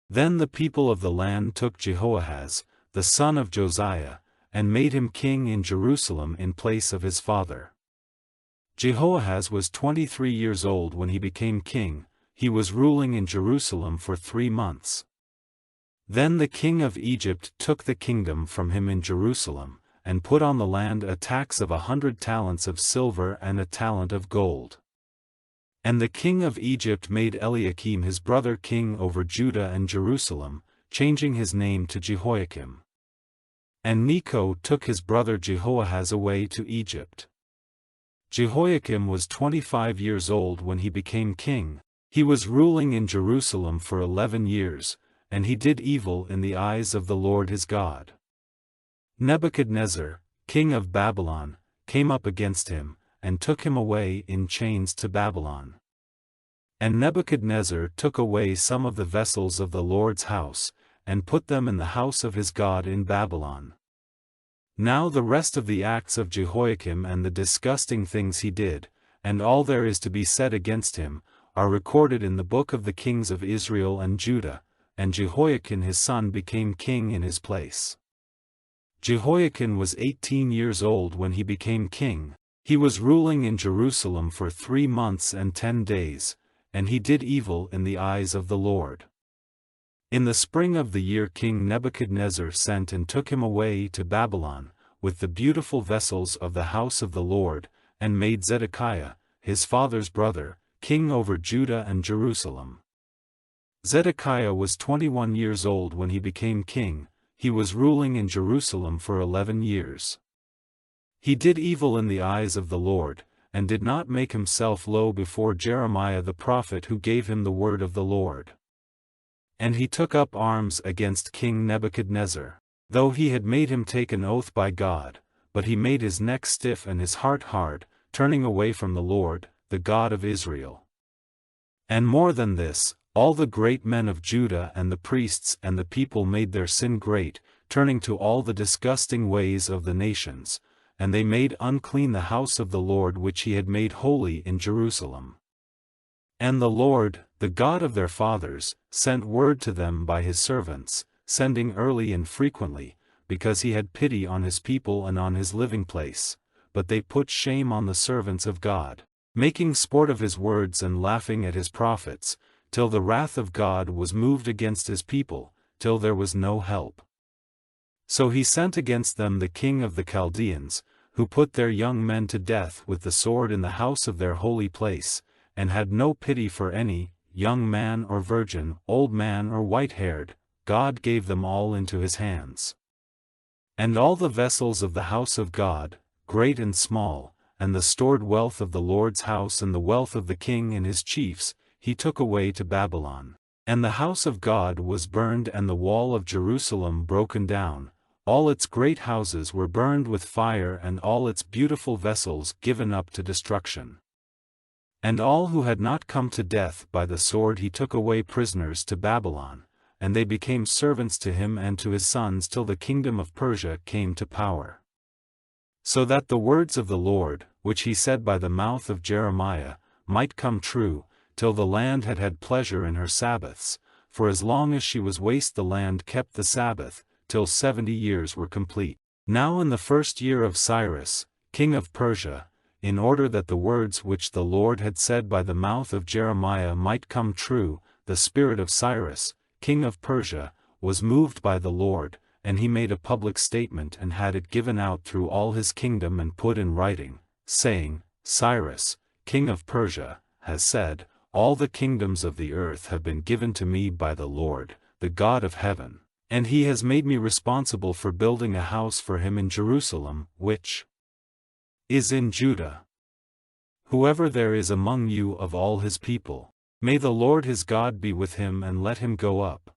Then the people of the land took Jehoahaz, the son of Josiah, and made him king in Jerusalem in place of his father. Jehoahaz was 23 years old when he became king. He was ruling in Jerusalem for 3 months. Then the king of Egypt took the kingdom from him in Jerusalem, and put on the land a tax of 100 talents of silver and a talent of gold. And the king of Egypt made Eliakim his brother king over Judah and Jerusalem, changing his name to Jehoiakim. And Necho took his brother Jehoahaz away to Egypt. Jehoiakim was 25 years old when he became king. He was ruling in Jerusalem for 11 years, and he did evil in the eyes of the Lord his God. Nebuchadnezzar, king of Babylon, came up against him, and took him away in chains to Babylon. And Nebuchadnezzar took away some of the vessels of the Lord's house, and put them in the house of his God in Babylon. Now the rest of the acts of Jehoiakim and the disgusting things he did, and all there is to be said against him, are recorded in the book of the kings of Israel and Judah, and Jehoiakim his son became king in his place. Jehoiakim was 18 years old when he became king. He was ruling in Jerusalem for 3 months and 10 days, and he did evil in the eyes of the Lord. In the spring of the year King Nebuchadnezzar sent and took him away to Babylon, with the beautiful vessels of the house of the Lord, and made Zedekiah, his father's brother, king over Judah and Jerusalem. Zedekiah was 21 years old when he became king. He was ruling in Jerusalem for 11 years. He did evil in the eyes of the Lord, and did not make himself low before Jeremiah the prophet who gave him the word of the Lord. And he took up arms against King Nebuchadnezzar, though he had made him take an oath by God, but he made his neck stiff and his heart hard, turning away from the Lord, the God of Israel. And more than this, all the great men of Judah and the priests and the people made their sin great, turning to all the disgusting ways of the nations, and they made unclean the house of the Lord which he had made holy in Jerusalem. And the Lord, the God of their fathers, sent word to them by his servants, sending early and frequently, because he had pity on his people and on his living place, but they put shame on the servants of God, making sport of his words and laughing at his prophets, till the wrath of God was moved against his people, till there was no help. So he sent against them the king of the Chaldeans, who put their young men to death with the sword in the house of their holy place, and had no pity for any, young man or virgin, old man or white-haired. God gave them all into his hands. And all the vessels of the house of God, great and small, and the stored wealth of the Lord's house and the wealth of the king and his chiefs, he took away to Babylon. And the house of God was burned and the wall of Jerusalem broken down, all its great houses were burned with fire and all its beautiful vessels given up to destruction. And all who had not come to death by the sword he took away prisoners to Babylon, and they became servants to him and to his sons till the kingdom of Persia came to power. So that the words of the Lord, which he said by the mouth of Jeremiah, might come true, till the land had had pleasure in her Sabbaths, for as long as she was waste the land kept the Sabbath, till 70 years were complete. Now in the first year of Cyrus, king of Persia, in order that the words which the Lord had said by the mouth of Jeremiah might come true, the spirit of Cyrus, king of Persia, was moved by the Lord, and he made a public statement and had it given out through all his kingdom and put in writing, saying, Cyrus, king of Persia, has said, all the kingdoms of the earth have been given to me by the Lord, the God of heaven, and he has made me responsible for building a house for him in Jerusalem, which is in Judah. Whoever there is among you of all his people, may the Lord his God be with him and let him go up.